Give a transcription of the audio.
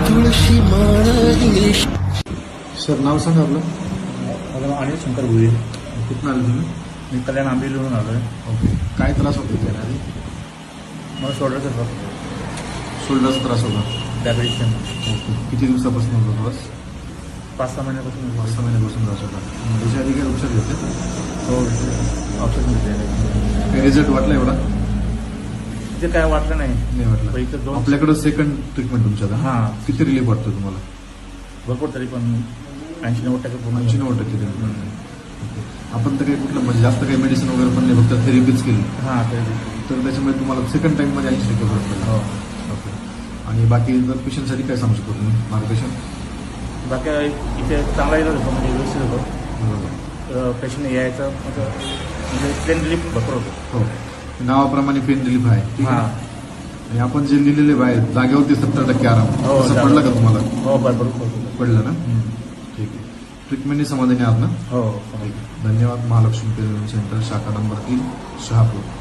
तुळशी माळ English. Sir नाव सांगा आपलं. माझं नाव अनिल शंकर भुये. कुठून आले तुम्ही? मी कल्याण आंबेलीवरून आलो आहे. ओके. काय त्रास होतो त्याला? मला शोल्डरचा त्रास होतो. शोल्डरचा त्रास होता. डायबिटिशन. ओके. किती दिवसापासून होतो त्रास? 5-6 महिन्यापासून 5-6 महिन्यापासून त्रास होता. त्याच्या आधी काय औषध घेतले? हो, औषध मिळते. काही रिझल्ट वाटला एवढा? ते काय वाटलं नाही. नाही वाटलं. इथं 2 आपल्याकडं सेकंड ट्रीटमेंट तुमच्या हां. किती रिलीफ वाटतो तुम्हाला? भरपूर, तरी पण 80-90% पूर्ण. 90% रिलीफ. ओके. आपण तर काही कुठलं म्हणजे जास्त काही मेडिसिन वगैरे पण नाही, फक्त थेरपीच केली. हां, ते तर त्याच्यामुळे तुम्हाला सेकंड टाइममध्ये 80% फरक पडला. हो. ओके. आणि बाकी जर पेशंटसाठी काय सांगू शकतो तुम्ही मार्गदर्शन? बाकी इथे चांगला इलाज होतो, म्हणजे व्यवस्थित होतो. बरोबर. पेशंट यायचं म्हणजे पेन रिलीफ भरपूर होतो. हो. नावाप्रमाणे पेन रिलीफ आहे. ठीक हां. आहे. आणि आपण जे लिहिलेले आहे जागेवरती 70% आराम. हो, असं पडलं का तुम्हाला? हो, भरपूर पडलं ना? ठीक आहे. ट्रीटमेंटने समाधानी आहात ना? हो. धन्यवाद. महालक्ष्मी पेन सेंटर, शाखा नंबर 3, शहापूर.